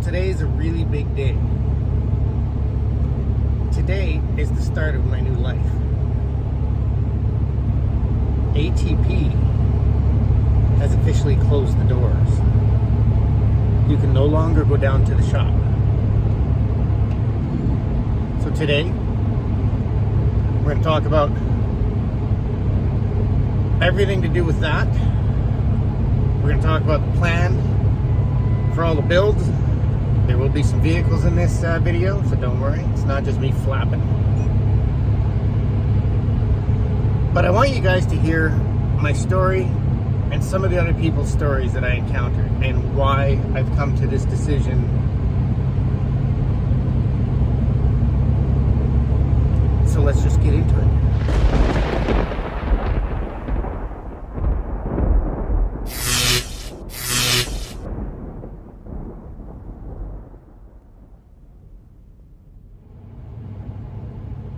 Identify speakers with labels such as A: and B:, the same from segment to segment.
A: Today is a really big day. Today is the start of my new life. ATP has officially closed the doors. You can no longer go down to the shop. So today, we're going to talk about everything to do with that. We're going to talk about the plan for all the builds. There will be some vehicles in this video, so don't worry, it's not just me flapping. But I want you guys to hear my story and some of the other people's stories that I encountered and why I've come to this decision. So let's just get into it.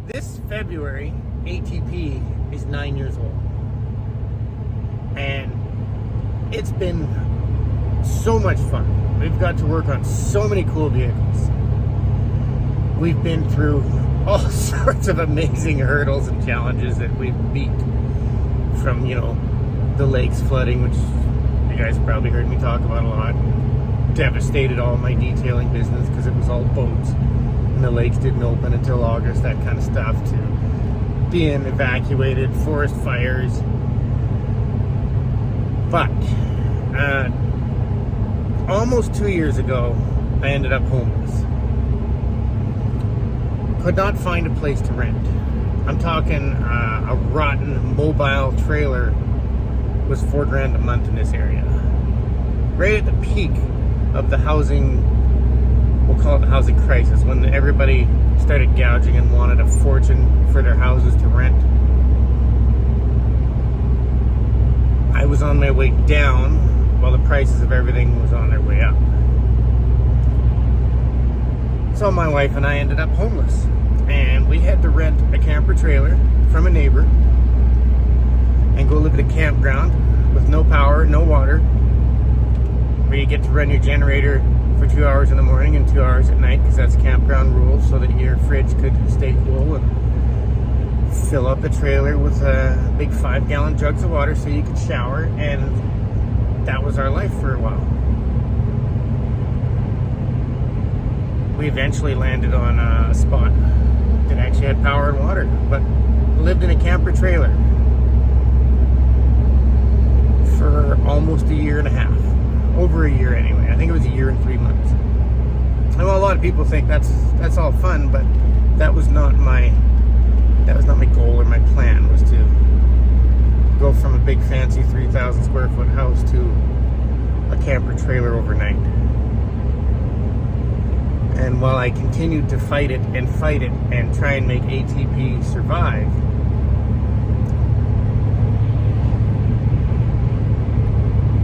A: This February, ATP is 9 years old. And it's been so much fun. We've got to work on so many cool vehicles. We've been through all sorts of amazing hurdles and challenges that we've beat. From, the lakes flooding, which you guys probably heard me talk about a lot. Devastated all my detailing business because it was all boats. And the lakes didn't open until August, that kind of stuff, to being evacuated, forest fires. But almost 2 years ago, I ended up homeless. Could not find a place to rent. I'm talking a rotten mobile trailer was $4,000 a month in this area. Right at the peak of the housing, we'll call it the housing crisis, when everybody started gouging and wanted a fortune for their houses to rent. I was on my way down while the prices of everything was on their way up. So my wife and I ended up homeless, and we had to rent a camper trailer from a neighbor and go live at a campground with no power, no water, where you get to run your generator for 2 hours in the morning and 2 hours at night, because that's campground rules, so that your fridge could stay cool, and fill up the trailer with big 5-gallon jugs of water so you could shower. And that was our life for a while. We eventually landed on a spot that actually had power and water, but lived in a camper trailer for almost a year and a half. Over a year anyway. I think it was a year and 3 months. I know a lot of people think that's all fun, but that was not my goal or my plan, was to go from a big fancy 3,000 square foot house to a camper trailer overnight. And while I continued to fight it and try and make ATP survive,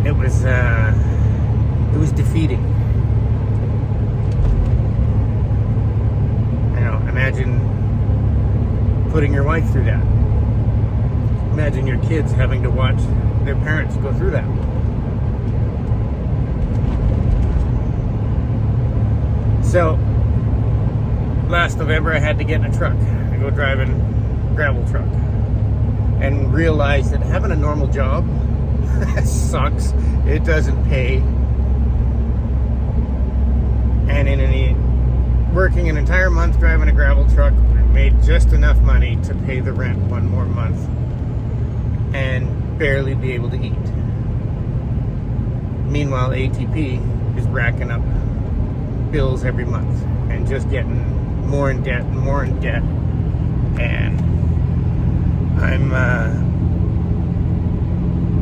A: it was defeating. Imagine putting your wife through that. Imagine your kids having to watch their parents go through that. So, last November I had to get in a truck and go driving a gravel truck, and realized that having a normal job sucks. It doesn't pay. And working an entire month driving a gravel truck, I made just enough money to pay the rent one more month and barely be able to eat. Meanwhile, ATP is racking up bills every month and just getting more in debt and more in debt. And I'm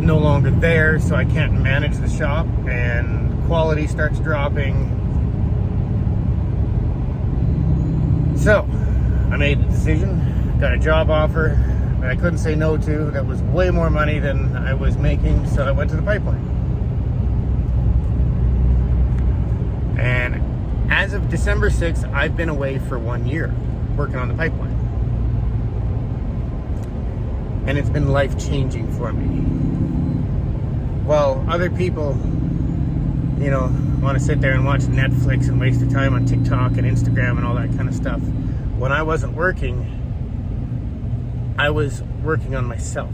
A: no longer there, so I can't manage the shop, and quality starts dropping. So I made the decision, got a job offer that I couldn't say no to, that was way more money than I was making, so I went to the pipeline. And as of December 6th, I've been away for 1 year working on the pipeline. And it's been life-changing for me. While other people want to sit there and watch Netflix and waste their time on TikTok and Instagram and all that kind of stuff. When I wasn't working, I was working on myself.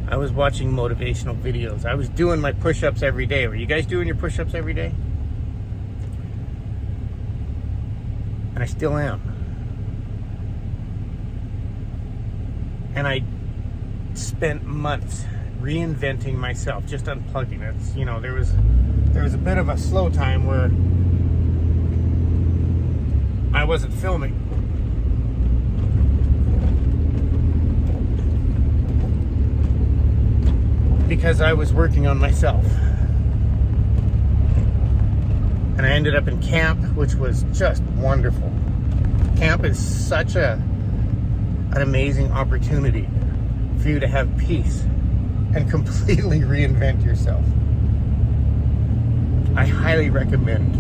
A: I was watching motivational videos. I was doing my push-ups every day. Were you guys doing your push-ups every day? And I still am. And I spent months reinventing myself, just unplugging it. There was a bit of a slow time where I wasn't filming. Because I was working on myself. And I ended up in camp, which was just wonderful. Camp is such an amazing opportunity for you to have peace and completely reinvent yourself. I highly recommend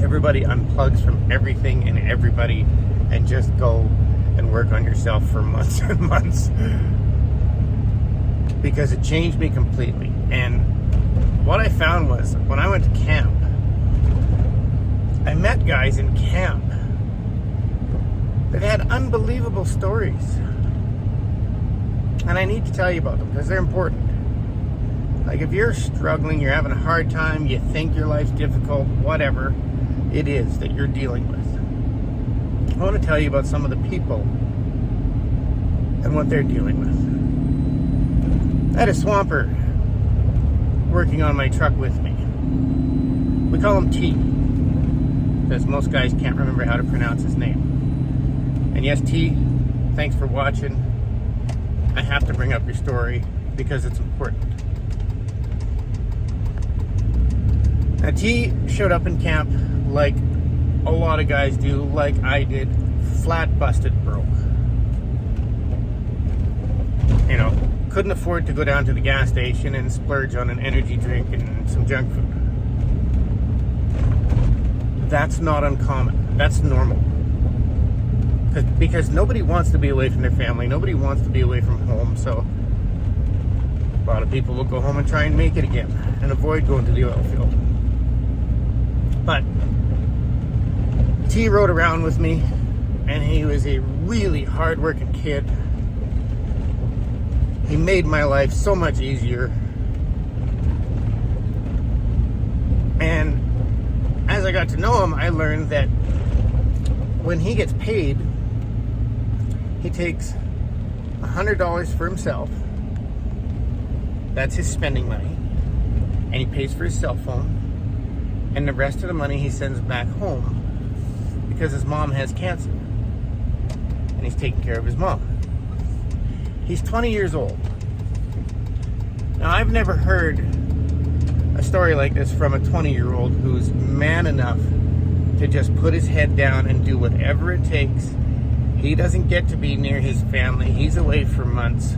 A: everybody unplugs from everything and everybody and just go and work on yourself for months and months. Because it changed me completely. And what I found was, when I went to camp, I met guys in camp that had unbelievable stories. And I need to tell you about them because they're important. Like, if you're struggling, you're having a hard time, you think your life's difficult, whatever it is that you're dealing with, I want to tell you about some of the people and what they're dealing with. I had a swamper working on my truck with me. We call him T, because most guys can't remember how to pronounce his name. And yes, T, thanks for watching. I have to bring up your story because it's important. Now, T showed up in camp like a lot of guys do, like I did, flat busted broke. Couldn't afford to go down to the gas station and splurge on an energy drink and some junk food. That's not uncommon. That's normal. Because nobody wants to be away from their family. Nobody wants to be away from home. So a lot of people will go home and try and make it again and avoid going to the oil field. But T rode around with me, and he was a really hard-working kid. He made my life so much easier. And as I got to know him, I learned that when he gets paid, he takes $100 for himself. That's his spending money. And he pays for his cell phone. And the rest of the money he sends back home because his mom has cancer. And he's taking care of his mom. He's 20 years old. Now, I've never heard a story like this from a 20-year-old who's man enough to just put his head down and do whatever it takes. He doesn't get to be near his family. He's away for months.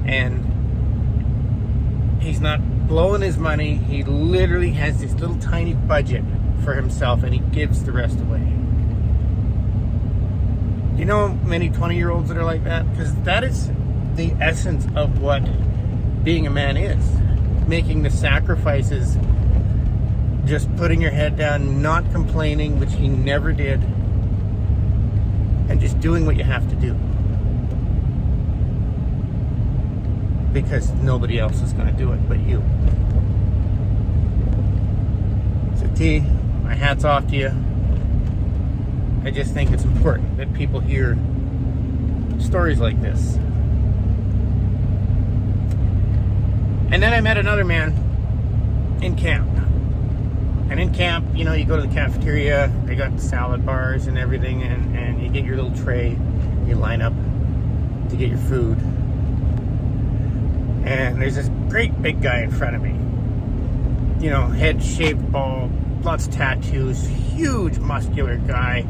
A: And he's not blowing his money. He literally has this little tiny budget for himself, and he gives the rest away. Do you know many 20-year-olds that are like that? Because that is the essence of what being a man is. Making the sacrifices, just putting your head down, not complaining, which he never did, and just doing what you have to do. Because nobody else is going to do it but you. So T, my hat's off to you. I just think it's important that people hear stories like this. And then I met another man in camp. And in camp, you go to the cafeteria, they got salad bars and everything, and you get your little tray, you line up to get your food. And there's this great big guy in front of me. Head shaped, bald, lots of tattoos, huge muscular guy.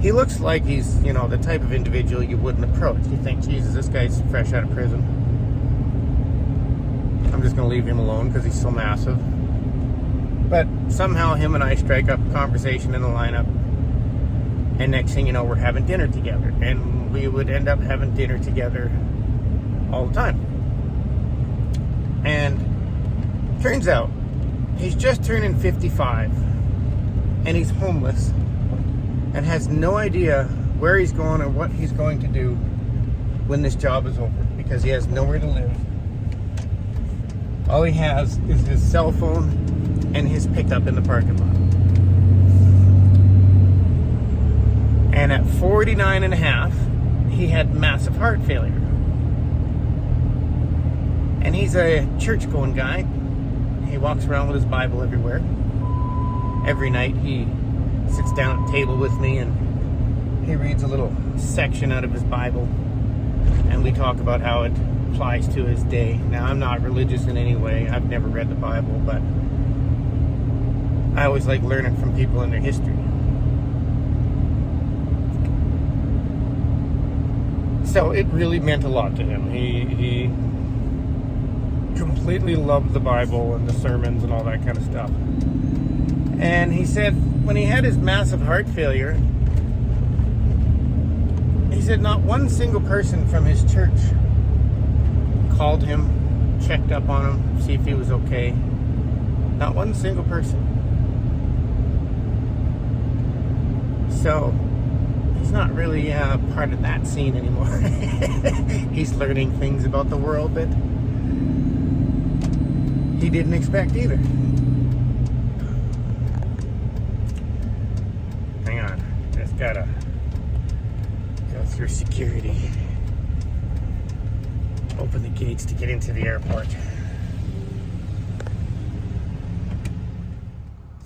A: He looks like he's, the type of individual you wouldn't approach. You think, Jesus, this guy's fresh out of prison. I'm just going to leave him alone because he's so massive. But somehow him and I strike up a conversation in the lineup. And next thing you know, we're having dinner together. And we would end up having dinner together all the time. And Turns out, he's just turning 55, and he's homeless, and has no idea where he's going or what he's going to do when this job is over, because he has nowhere to live. All he has is his cell phone and his pickup in the parking lot. And at 49 and a half, he had massive heart failure. And he's a church-going guy. He walks around with his Bible everywhere. Every night he sits down at a table with me and he reads a little section out of his Bible. And we talk about how it applies to his day. Now, I'm not religious in any way. I've never read the Bible, but I always like learning from people and their history. So it really meant a lot to him. He completely loved the Bible and the sermons and all that kind of stuff. And he said when he had his massive heart failure, he said not one single person from his church called him, checked up on him, see if he was okay. Not one single person. So he's not really part of that scene anymore. He's learning things about the world that he didn't expect either. Hang on, just gotta go through security. Open the gates to get into the airport.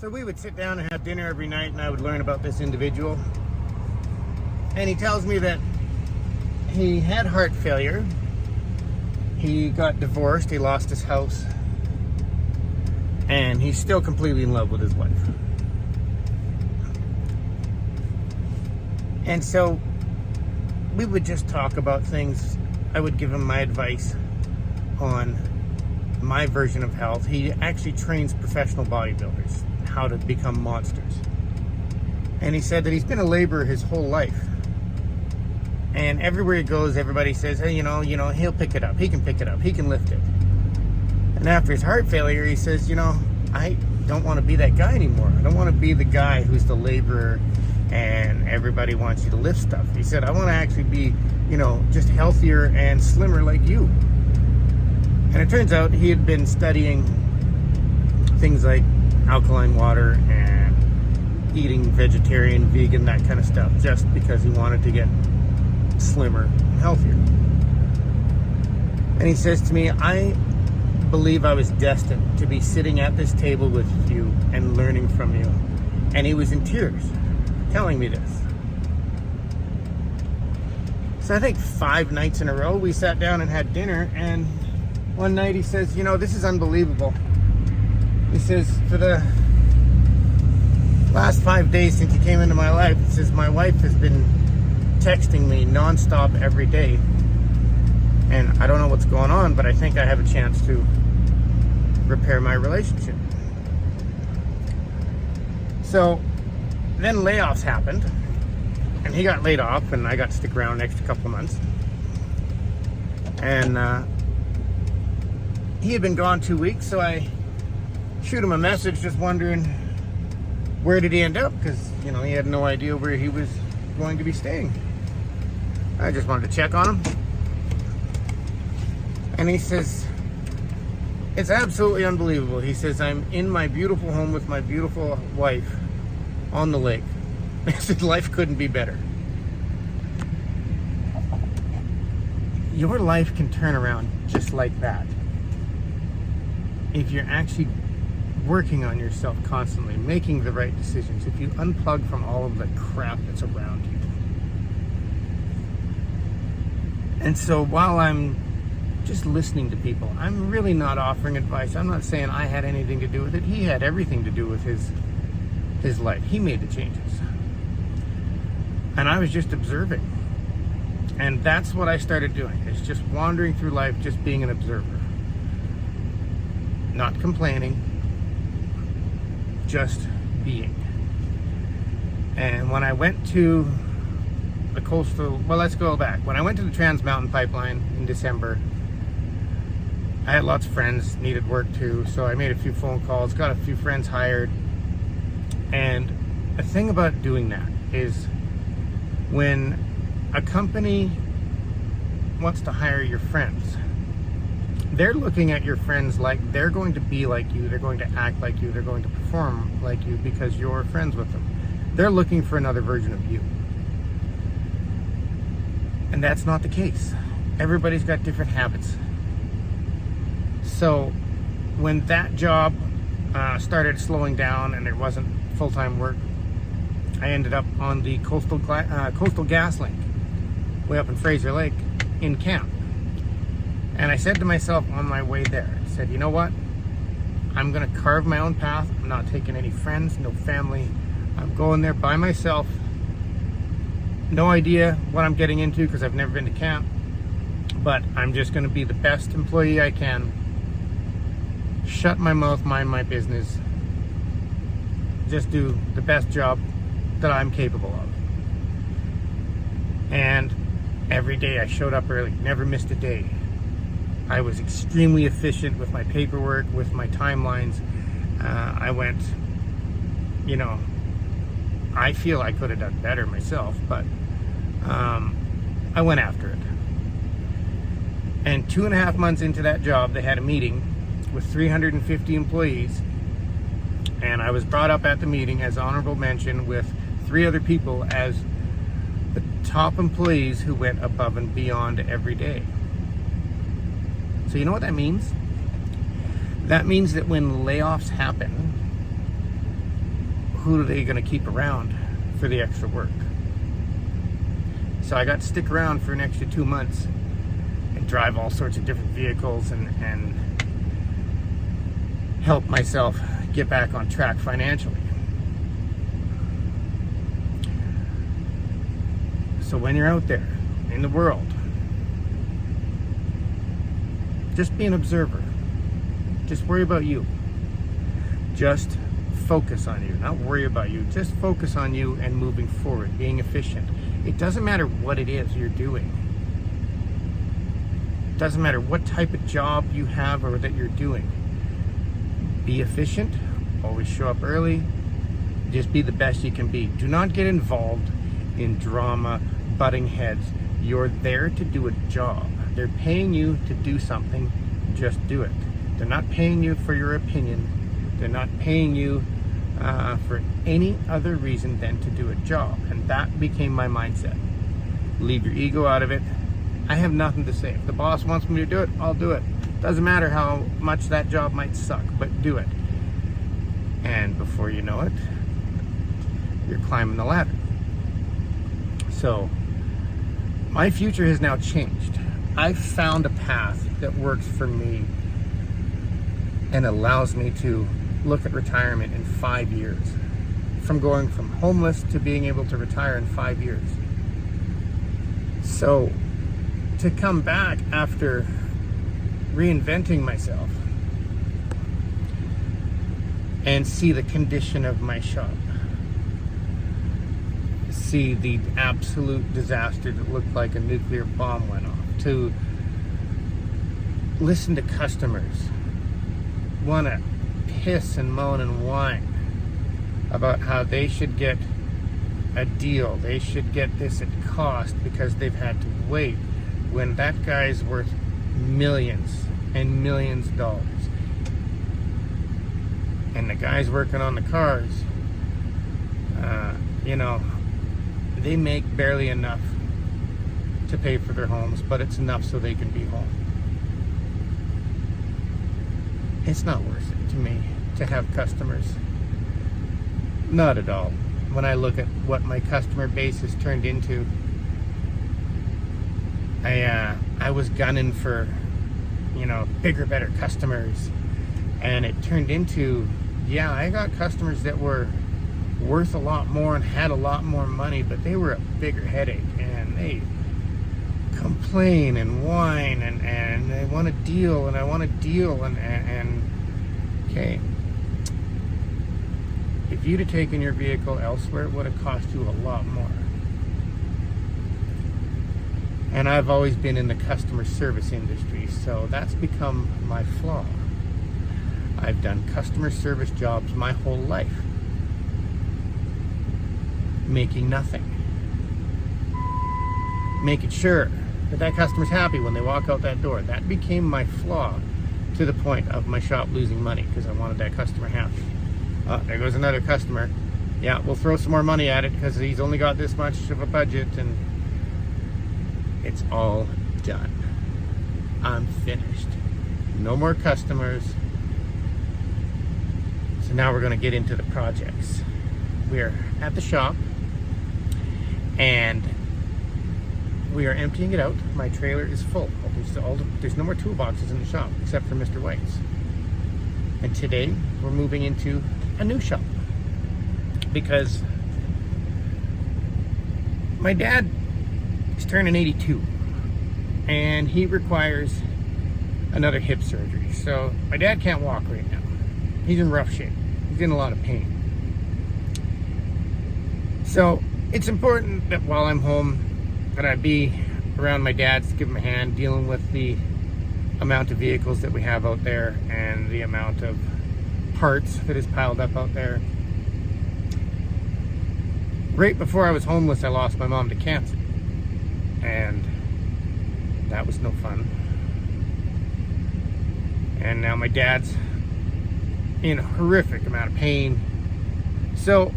A: So we would sit down and have dinner every night, and I would learn about this individual. And he tells me that he had heart failure. He got divorced. He lost his house. And he's still completely in love with his wife. And so we would just talk about things. I would give him my advice on my version of health. He actually trains professional bodybuilders how to become monsters. And he said that he's been a laborer his whole life. And everywhere he goes, everybody says, hey, you know, he'll pick it up. He can pick it up. He can lift it. And after his heart failure, he says, I don't want to be that guy anymore. I don't want to be the guy who's the laborer and everybody wants you to lift stuff. He said, I want to actually be, just healthier and slimmer like you. And it turns out he had been studying things like alkaline water and eating vegetarian, vegan, that kind of stuff, just because he wanted to get slimmer and healthier. And he says to me, I believe I was destined to be sitting at this table with you and learning from you. And he was in tears telling me this. So I think 5 nights in a row we sat down and had dinner, and one night he says, this is unbelievable. He says, for the last 5 days since you came into my life, he says, my wife has been texting me nonstop every day. And I don't know what's going on, but I think I have a chance to repair my relationship. So then layoffs happened, and he got laid off, and I got to stick around next couple of months. And he had been gone 2 weeks, so I shoot him a message just wondering where did he end up, because he had no idea where he was going to be staying. I just wanted to check on him. And he says, it's absolutely unbelievable. He says, I'm in my beautiful home with my beautiful wife on the lake. He said, life couldn't be better. Your life can turn around just like that if you're actually working on yourself constantly, making the right decisions, if you unplug from all of the crap that's around you. And so while I'm just listening to people, I'm really not offering advice. I'm not saying I had anything to do with it. He had everything to do with his life. He made the changes. And I was just observing. And that's what I started doing. It's just wandering through life, just being an observer. Not complaining, just being. And when I went to let's go back. When I went to the Trans Mountain Pipeline in December, I had lots of friends needed work too, so I made a few phone calls, got a few friends hired. And the thing about doing that is when a company wants to hire your friends, they're looking at your friends like they're going to be like you, they're going to act like you, they're going to perform like you because you're friends with them. They're looking for another version of you. And that's not the case. Everybody's got different habits. So when that job started slowing down and there wasn't full-time work, I ended up on the coastal gas link way up in Fraser Lake in camp. And I said to myself on my way there, I said, you know what? I'm going to carve my own path. I'm not taking any friends, no family. I'm going there by myself. No idea what I'm getting into because I've never been to camp. But I'm just going to be the best employee I can. Shut my mouth, mind my business. Just do the best job that I'm capable of. And every day I showed up early, never missed a day. I was extremely efficient with my paperwork, with my timelines. I went, I feel I could have done better myself, but I went after it. And 2.5 months into that job, they had a meeting with 350 employees, and I was brought up at the meeting as honorable mention with 3 other people as the top employees who went above and beyond every day. So you know what that means? That means that when layoffs happen, who are they going to keep around for the extra work? So I got to stick around for an extra 2 months and drive all sorts of different vehicles and help myself get back on track financially. So when you're out there in the world, just be an observer. Just worry about you. Just focus on you, not worry about you. Just focus on you and moving forward, being efficient. It doesn't matter what it is you're doing. It doesn't matter what type of job you have or that you're doing. Be efficient, always show up early, just be the best you can be. Do not get involved in drama, butting heads. You're there to do a job. They're paying you to do something, just do it. They're not paying you for your opinion. They're not paying you for any other reason than to do a job. And that became my mindset. Leave your ego out of it. I have nothing to say. If the boss wants me to do it, I'll do it. Doesn't matter how much that job might suck, but do it. And before you know it, you're climbing the ladder. So my future has now changed. I've found a path that works for me and allows me to look at retirement in 5 years. From going from homeless to being able to retire in 5 years. So to come back after reinventing myself and see the condition of my shop, see the absolute disaster that looked like a nuclear bomb went off, to listen to customers want to piss and moan and whine about how they should get a deal, they should get this at cost because they've had to wait, when that guy's worth millions and millions of dollars. And the guys working on the cars, they make barely enough to pay for their homes, but it's enough so they can be home. It's not worth it to me to have customers. Not at all. When I look at what my customer base has turned into, I was gunning for, bigger, better customers. And it turned into, I got customers that were worth a lot more and had a lot more money, but they were a bigger headache. And they complain and whine and they want a deal and I want a deal. And okay. If you'd have taken your vehicle elsewhere, it would have cost you a lot more. And I've always been in the customer service industry, so that's become my flaw. I've done customer service jobs my whole life, making nothing. Making sure that that customer's happy when they walk out that door. That became my flaw, to the point of my shop losing money because I wanted that customer happy. There goes another customer. Yeah, we'll throw some more money at it because he's only got this much of a budget, and it's all done. I'm finished. No more customers. So now we're going to get into the projects. We're at the shop and we are emptying it out. My trailer is full. There's no more toolboxes in the shop except for Mr. White's. And today we're moving into a new shop because my dad is turning 82 and he requires another hip surgery. So my dad can't walk right now. He's in rough shape. He's in a lot of pain. So it's important that while I'm home that I be around my dad's to give him a hand dealing with the amount of vehicles that we have out there and the amount of parts that is piled up out there. Right before I was homeless, I lost my mom to cancer, and that was no fun. And now my dad's in a horrific amount of pain. So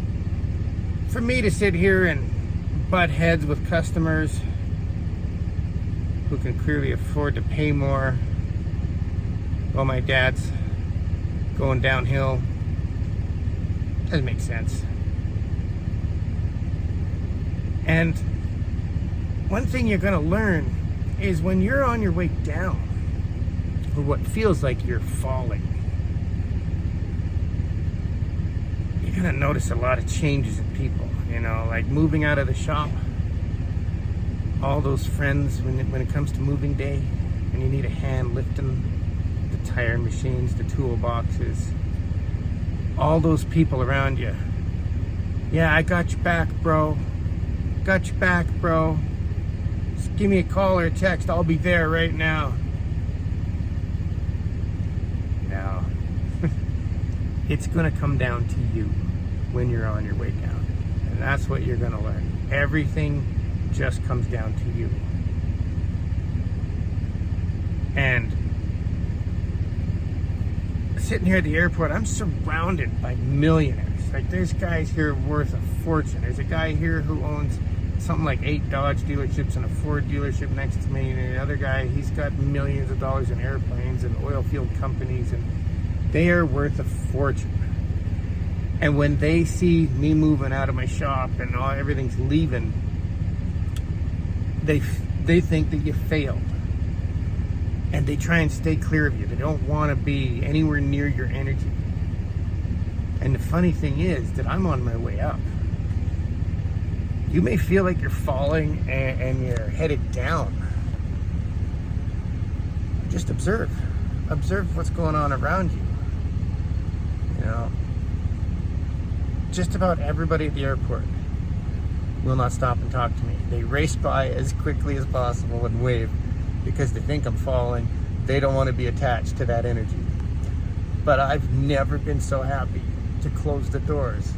A: for me to sit here and butt heads with customers who can clearly afford to pay more while my dad's going downhill doesn't make sense. And one thing you're going to learn is when you're on your way down, or what feels like you're falling, you're going to notice a lot of changes in people. You know, like moving out of the shop, all those friends when it comes to moving day, and you need a hand lifting the tire machines, the toolboxes, all those people around you. Yeah, I got your back, bro. Got your back, bro. Just give me a call or a text. I'll be there right now. Now, it's going to come down to you when you're on your way down. And that's what you're going to learn. Everything just comes down to you. And sitting here at the airport, I'm surrounded by millionaires. Like, there's guys here worth a fortune. There's a guy here who owns something like 8 Dodge dealerships and a Ford dealership next to me, and another guy, he's got millions of dollars in airplanes and oil field companies, and they are worth a fortune. And when they see me moving out of my shop and everything's leaving, they think that you failed, and they try and stay clear of you. They don't want to be anywhere near your energy. And the funny thing is that I'm on my way up. You may feel like you're falling and you're headed down. Just observe. Observe what's going on around you. You know, just about everybody at the airport will not stop and talk to me. They race by as quickly as possible and wave because they think I'm falling. They don't want to be attached to that energy. But I've never been so happy to close the doors.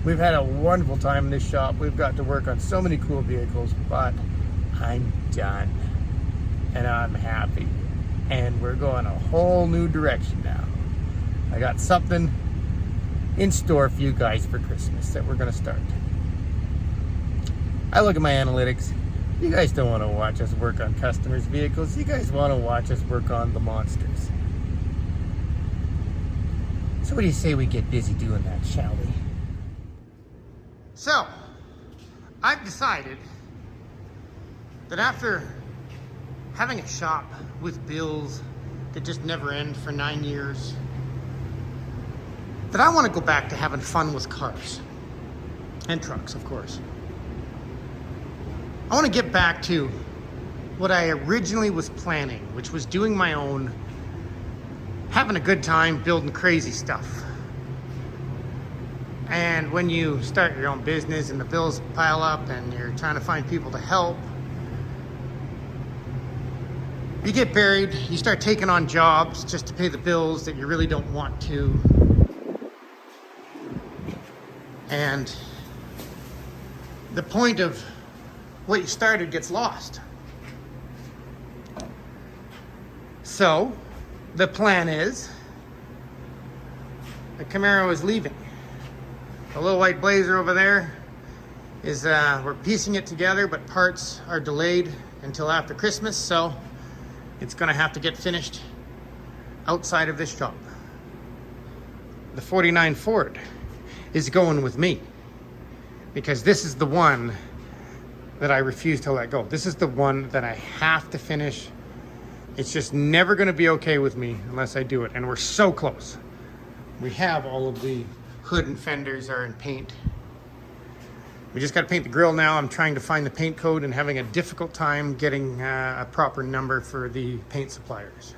A: We've had a wonderful time in this shop. We've got to work on so many cool vehicles, but I'm done and I'm happy. And we're going a whole new direction now. I got something in store for you guys for Christmas that we're going to start. I look at my analytics. You guys don't want to watch us work on customers' vehicles. You guys want to watch us work on the monsters. So what do you say we get busy doing that, shall we? So, I've decided that after having a shop with bills that just never end for 9 years, that I want to go back to having fun with cars. And trucks, of course. I want to get back to what I originally was planning, which was doing my own, having a good time, building crazy stuff. And when you start your own business and the bills pile up and you're trying to find people to help, You get buried, you start taking on jobs just to pay the bills that you really don't want to. And the point of what you started gets lost. So the plan is, the Camaro is leaving. The little white Blazer over there is, we're piecing it together, but parts are delayed until after Christmas, so it's gonna have to get finished outside of this shop. The 49 Ford is going with me because this is the one that I refuse to let go. This is the one that I have to finish. It's just never gonna be okay with me unless I do it, and we're so close. We have all of the hood and fenders are in paint. We just gotta paint the grill now. I'm trying to find the paint code and having a difficult time getting a proper number for the paint suppliers.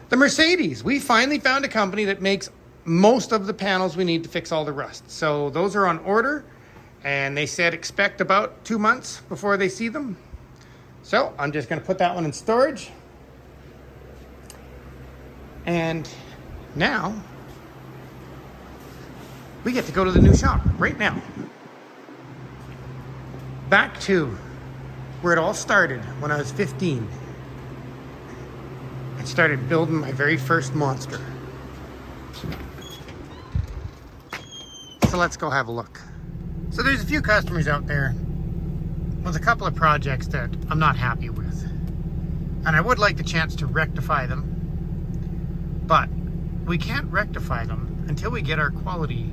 A: The Mercedes, we finally found a company that makes most of the panels we need to fix all the rust. So those are on order, and they said expect about 2 months before they see them. So I'm just gonna put that one in storage. And now we get to go to the new shop right now. Back to where it all started when I was 15. I started building my very first monster. So let's go have a look. So there's a few customers out there with a couple of projects that I'm not happy with. And I would like the chance to rectify them, but we can't rectify them until we get our quality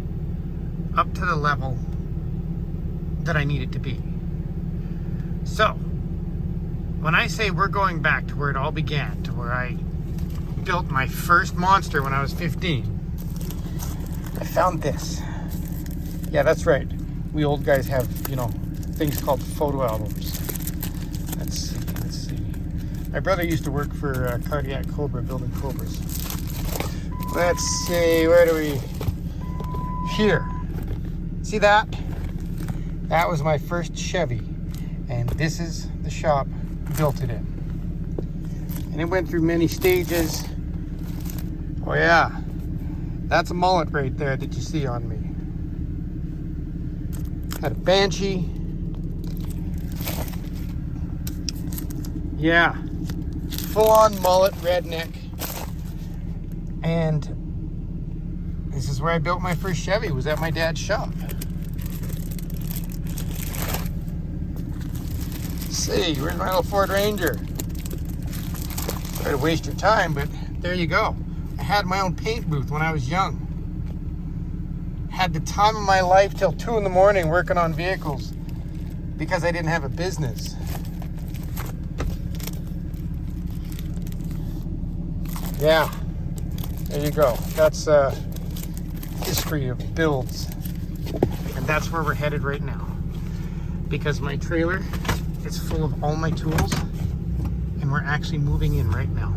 A: up to the level that I need it to be. So, when I say we're going back to where it all began, to where I built my first monster when I was 15, I found this. Yeah, that's right. We old guys have, you know, things called photo albums. Let's see. My brother used to work for Cardiac Cobra, building Cobras. Let's see, where do we... Here. See that? That was my first Chevy. And this is the shop built it in. And it went through many stages. Oh yeah. That's a mullet right there that you see on me. Had a Banshee. Yeah. Full-on mullet redneck. And this is where I built my first Chevy, was at my dad's shop. See, where's my little Ford Ranger? Sorry to waste your time, but there you go. I had my own paint booth when I was young. Had the time of my life till 2 in the morning working on vehicles because I didn't have a business. Yeah, there you go. That's history of builds. And that's where we're headed right now. Because my trailer is full of all my tools and we're actually moving in right now.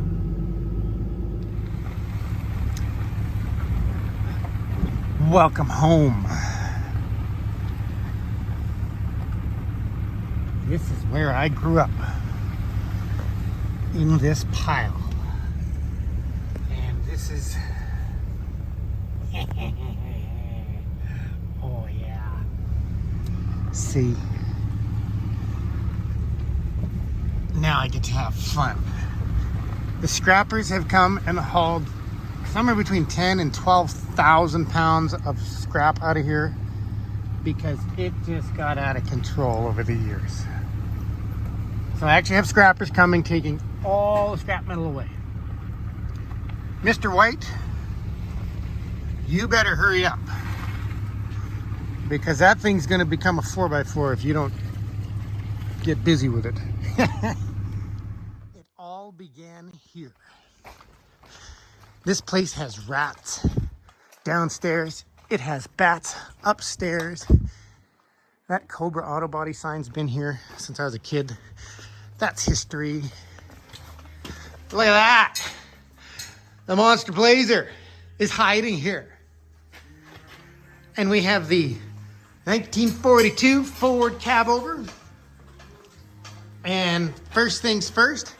A: Welcome home. This is where I grew up. In this pile. And this is... oh yeah. See? Now I get to have fun. The scrappers have come and hauled somewhere between 10 and 12,000 pounds of scrap out of here because it just got out of control over the years. So I actually have scrappers coming, taking all the scrap metal away. Mr. White, you better hurry up because that thing's going to become a 4x4 if you don't get busy with it. It all began here. This place has rats downstairs. It has bats upstairs. That Cobra auto body sign's been here since I was a kid. That's history. Look at that. The Monster Blazer is hiding here. And we have the 1942 Ford cab over. And first things first,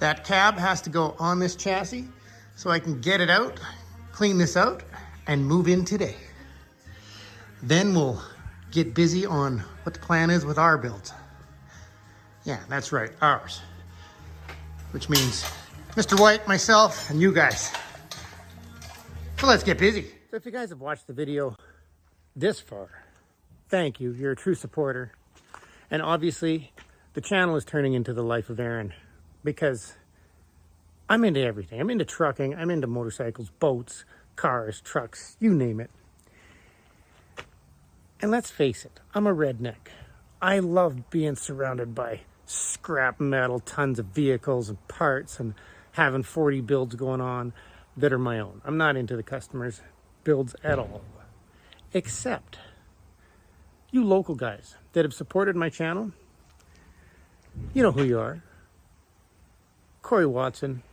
A: That cab has to go on this chassis so I can get it out, clean this out, and move in today. Then we'll get busy on what the plan is with our builds. Yeah, that's right, ours. Which means Mr. White, myself, and you guys. So let's get busy. So if you guys have watched the video this far, thank you. You're a true supporter. And obviously, the channel is turning into the life of Aaron because I'm into everything. I'm into trucking. I'm into motorcycles, boats, cars, trucks, you name it. And let's face it, I'm a redneck. I love being surrounded by scrap metal, tons of vehicles and parts, and having 40 builds going on that are my own. I'm not into the customers' builds at all. Except you local guys that have supported my channel. You know who you are. Corey Watson,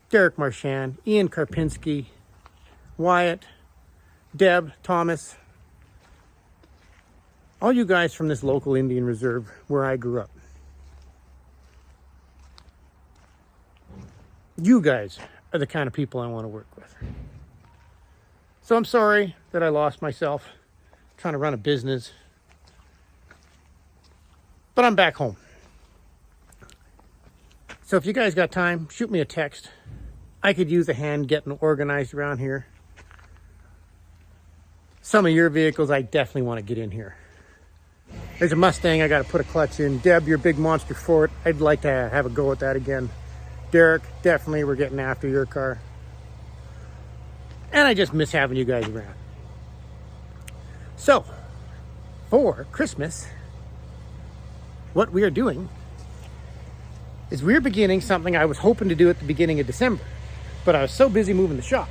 A: Derek Marchand, Ian Karpinski, Wyatt, Deb, Thomas. All you guys from this local Indian reserve where I grew up. You guys are the kind of people I want to work with. So I'm sorry that I lost myself trying to run a business. But I'm back home. So if you guys got time, shoot me a text. I could use a hand getting organized around here. Some of your vehicles I definitely want to get in here. There's a Mustang I got to put a clutch in. Deb, your big monster Ford, I'd like to have a go at that again. Derek, definitely we're getting after your car. And I just miss having you guys around. So, for Christmas, what we are doing is we're beginning something I was hoping to do at the beginning of December, but I was so busy moving the shop.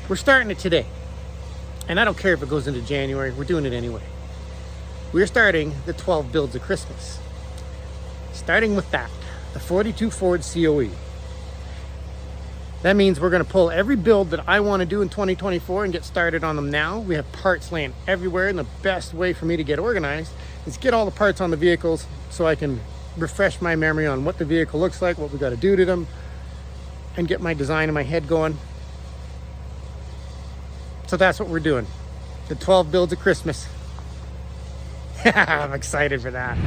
A: We're starting it today. And I don't care if it goes into January, we're doing it anyway. We're starting the 12 builds of Christmas. Starting with that, the 42 Ford COE. That means we're gonna pull every build that I wanna do in 2024 and get started on them now. We have parts laying everywhere, and the best way for me to get organized is get all the parts on the vehicles so I can refresh my memory on what the vehicle looks like, what we gotta do to them, and get my design in my head going. So that's what we're doing. The 12 builds of Christmas. I'm excited for that.